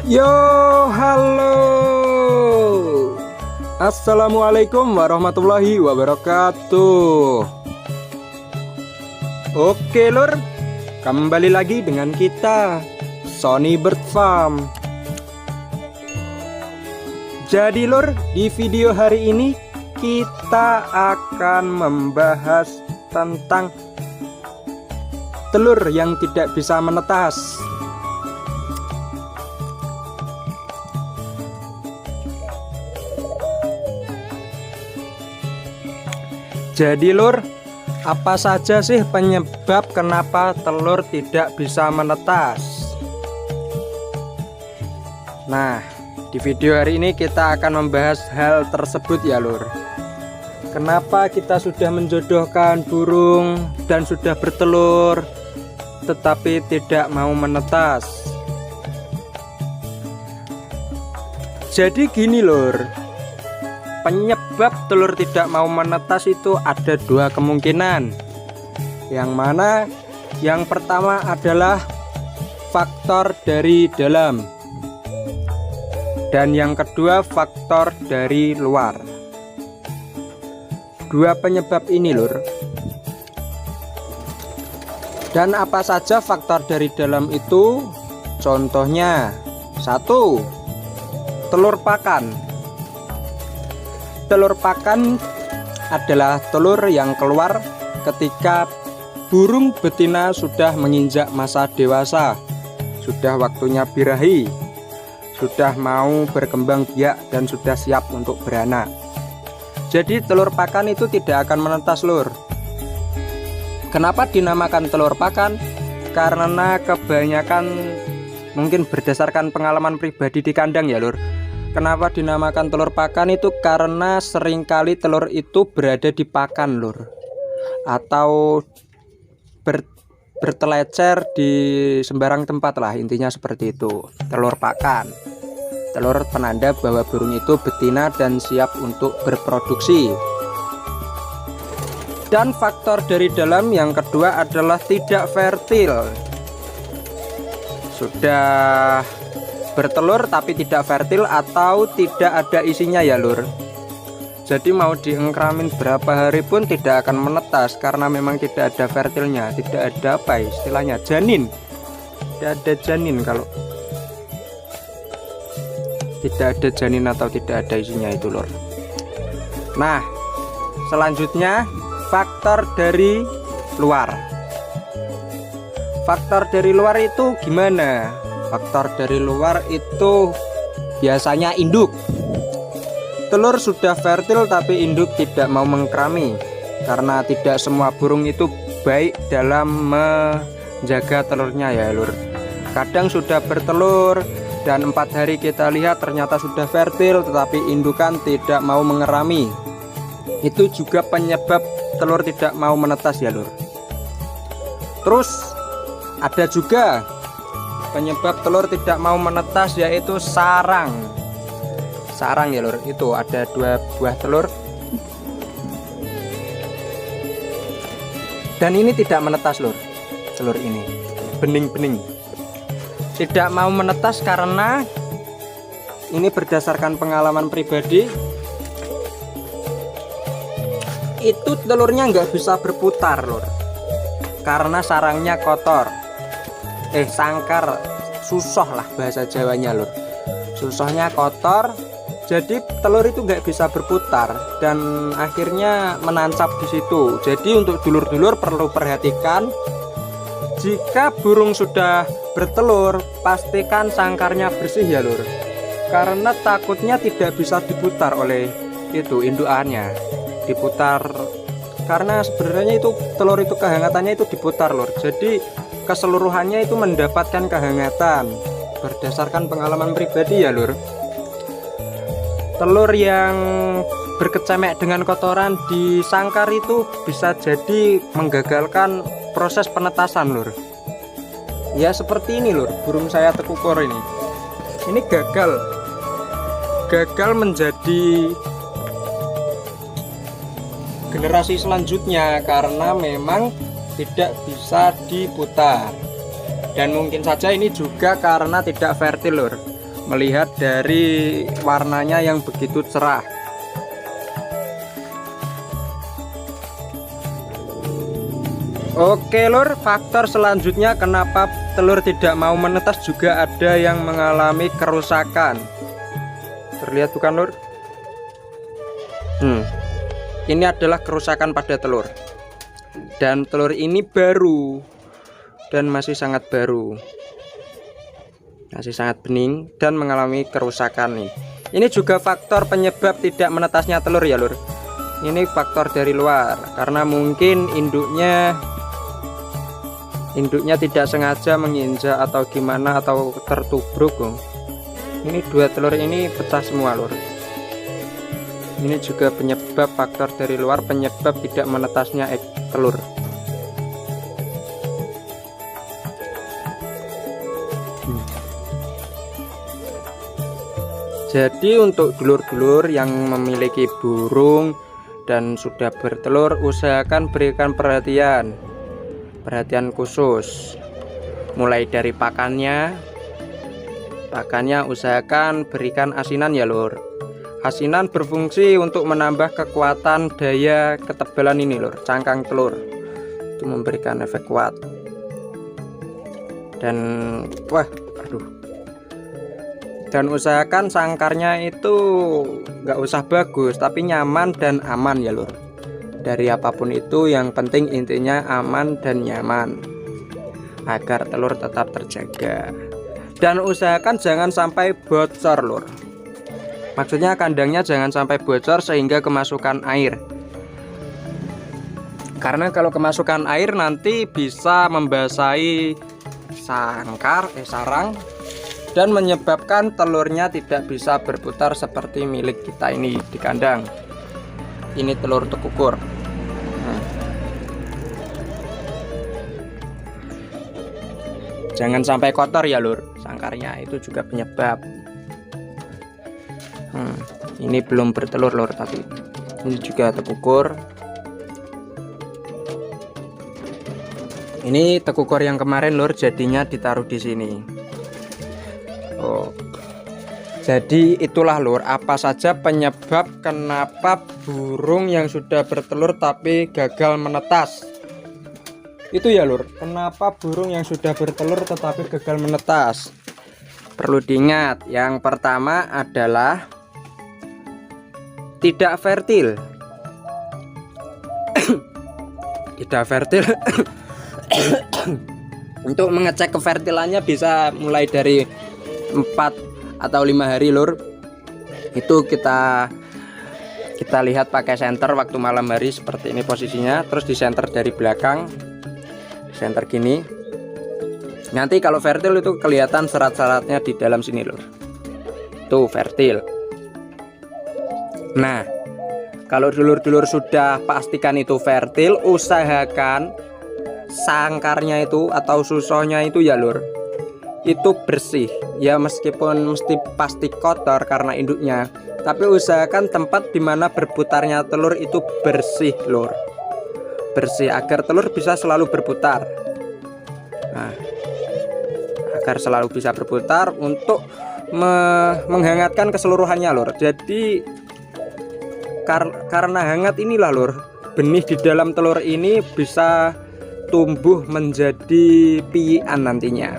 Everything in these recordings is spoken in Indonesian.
Yo, halo. Assalamualaikum warahmatullahi wabarakatuh. Oke lur, kembali lagi dengan kita Sony Bird Farm. Jadi lur, di video hari ini kita akan membahas tentang telur yang tidak bisa menetas. Jadi lur, apa saja sih penyebab kenapa telur tidak bisa menetas? Nah, di video hari ini kita akan membahas hal tersebut ya lur. Kenapa kita sudah menjodohkan burung dan sudah bertelur tetapi tidak mau menetas? Jadi gini lur, penyebab telur tidak mau menetas itu ada dua kemungkinan. Yang mana yang pertama adalah faktor dari dalam, dan yang kedua faktor dari luar. Dua penyebab ini lur. Dan apa saja faktor dari dalam itu? Contohnya, 1. Telur pakan. Telur pakan adalah telur yang keluar ketika burung betina sudah menginjak masa dewasa, sudah waktunya birahi, sudah mau berkembang biak dan sudah siap untuk beranak. Jadi telur pakan itu tidak akan menetas lur. Kenapa dinamakan telur pakan? Karena kebanyakan, mungkin berdasarkan pengalaman pribadi di kandang ya lur, kenapa dinamakan telur pakan itu karena seringkali telur itu berada di pakan lur, atau bertelecer di sembarang tempat lah, intinya seperti itu. Telur pakan, telur penanda bahwa burung itu betina dan siap untuk berproduksi. Dan faktor dari dalam yang kedua adalah tidak fertil. Sudah bertelur tapi tidak fertil atau tidak ada isinya ya lur. Jadi mau diengkramin berapa hari pun tidak akan menetas karena memang tidak ada fertilnya, tidak ada apa istilahnya, janin. Tidak ada janin kalau tidak ada janin atau tidak ada isinya itu lur. Nah, selanjutnya faktor dari luar. Faktor dari luar itu gimana? Faktor dari luar itu biasanya induk. Telur sudah fertil tapi induk tidak mau mengkrami, karena tidak semua burung itu baik dalam menjaga telurnya ya lur. Kadang sudah bertelur dan 4 hari kita lihat ternyata sudah fertil tetapi indukan tidak mau mengerami. Itu juga penyebab telur tidak mau menetas ya lur. Terus ada juga penyebab telur tidak mau menetas, yaitu sarang. Sarang ya lur, itu ada 2 buah telur dan ini tidak menetas lur. Telur ini bening-bening tidak mau menetas karena ini berdasarkan pengalaman pribadi, itu telurnya nggak bisa berputar lur, karena sarangnya kotor. Sangkar, susah lah bahasa Jawanya lur, susahnya kotor. Jadi telur itu nggak bisa berputar dan akhirnya menancap di situ. Jadi untuk dulur-dulur perlu perhatikan, jika burung sudah bertelur pastikan sangkarnya bersih ya lur, karena takutnya tidak bisa diputar oleh itu indukannya, diputar karena sebenarnya itu telur itu kehangatannya itu diputar lur. Jadi keseluruhannya itu mendapatkan kehangatan berdasarkan pengalaman pribadi ya lur. Telur yang berkecemek dengan kotoran di sangkar itu bisa jadi menggagalkan proses penetasan lur. Ya seperti ini lur, burung saya tekukor ini gagal menjadi generasi selanjutnya karena memang tidak bisa diputar. Dan mungkin saja ini juga karena tidak fertil lur. melihat dari warnanya yang begitu cerah. Oke lur, faktor selanjutnya kenapa telur tidak mau menetas juga ada yang mengalami kerusakan. Terlihat bukan lur? Ini adalah kerusakan pada telur. Dan telur ini baru dan masih sangat baru. Masih sangat bening dan mengalami kerusakan nih. Ini juga faktor penyebab tidak menetasnya telur ya lur. Ini faktor dari luar karena mungkin induknya tidak sengaja menginjak atau gimana atau tertubruk. Ini dua telur ini pecah semua lur. Ini juga penyebab faktor dari luar penyebab tidak menetasnya telur. Jadi untuk dulur-dulur yang memiliki burung dan sudah bertelur, usahakan berikan perhatian khusus, mulai dari pakannya usahakan berikan asinan ya lur. Asinan berfungsi untuk menambah kekuatan daya ketebalan ini lur, cangkang telur, itu memberikan efek kuat. Dan dan usahakan sangkarnya itu nggak usah bagus tapi nyaman dan aman ya lur. Dari apapun itu yang penting intinya aman dan nyaman agar telur tetap terjaga. Dan usahakan jangan sampai bocor lur. Maksudnya kandangnya jangan sampai bocor sehingga kemasukan air. Karena kalau kemasukan air nanti bisa membasahi sarang dan menyebabkan telurnya tidak bisa berputar seperti milik kita ini di kandang. Ini telur tekukur. Jangan sampai kotor ya lur, sangkarnya itu juga penyebab. Ini belum bertelur lur, tapi ini juga tekukur. Ini tekukur yang kemarin lur, jadinya ditaruh di sini. Jadi itulah lur, apa saja penyebab kenapa burung yang sudah bertelur tapi gagal menetas. Itu ya lur, kenapa burung yang sudah bertelur tetapi gagal menetas. Perlu diingat, yang pertama adalah tidak fertil. Tidak fertil. Untuk mengecek kefertilannya bisa mulai dari 4 atau 5 hari lur. Itu kita lihat pakai senter waktu malam hari seperti ini posisinya, terus di senter dari belakang, senter gini. Nanti kalau fertil itu kelihatan serat-seratnya di dalam sini lur. Tuh fertil. Nah, kalau dulur-dulur sudah pastikan itu fertil, usahakan sangkarnya itu atau susohnya itu ya lur, itu bersih ya, meskipun mesti pasti kotor karena induknya, tapi usahakan tempat dimana berputarnya telur itu bersih lur, bersih agar telur bisa selalu berputar. Nah, agar selalu bisa berputar untuk menghangatkan keseluruhannya lur. Jadi karena hangat inilah lur, benih di dalam telur ini bisa tumbuh menjadi piyian nantinya.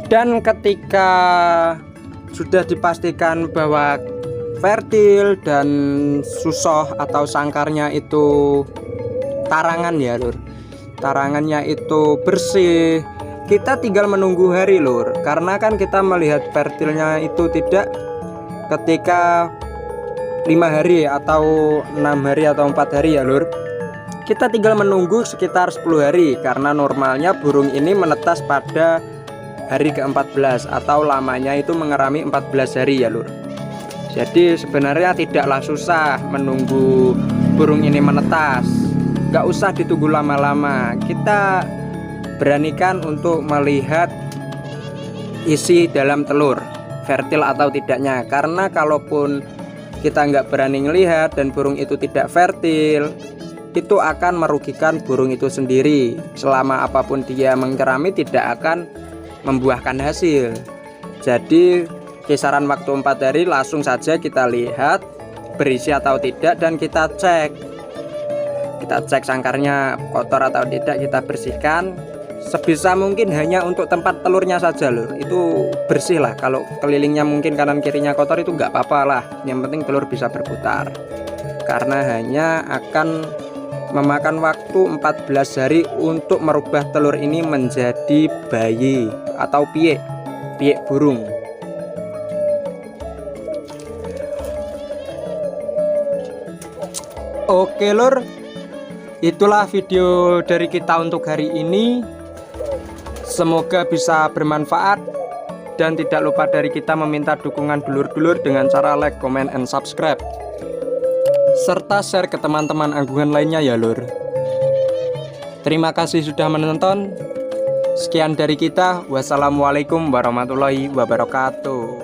Dan ketika sudah dipastikan bahwa fertil dan susoh atau sangkarnya itu tarangan ya lur, tarangannya itu bersih, kita tinggal menunggu hari lur. Karena kan kita melihat fertilnya itu tidak ketika 5 hari atau 6 hari atau 4 hari ya lur. Kita tinggal menunggu sekitar 10 hari karena normalnya burung ini menetas pada hari ke-14 atau lamanya itu mengerami 14 hari ya lur. Jadi sebenarnya tidaklah susah menunggu burung ini menetas, gak usah ditunggu lama-lama. Kita beranikan untuk melihat isi dalam telur, fertil atau tidaknya. Karena kalaupun kita nggak berani melihat dan burung itu tidak fertil, itu akan merugikan burung itu sendiri. Selama apapun dia mengkerami tidak akan membuahkan hasil. Jadi kisaran waktu 4 hari langsung saja kita lihat berisi atau tidak, dan kita cek sangkarnya kotor atau tidak, kita bersihkan. Sebisa mungkin hanya untuk tempat telurnya saja lur, itu bersih lah. Kalau kelilingnya mungkin kanan kirinya kotor itu nggak apa-apa lah, yang penting telur bisa berputar. Karena hanya akan memakan waktu 14 hari untuk merubah telur ini menjadi bayi atau piek burung. Oke lur, itulah video dari kita untuk hari ini. Semoga bisa bermanfaat, dan tidak lupa dari kita meminta dukungan dulur-dulur dengan cara like, comment, and subscribe, serta share ke teman-teman anggungan lainnya ya lur. Terima kasih sudah menonton. Sekian dari kita. Wassalamualaikum warahmatullahi wabarakatuh.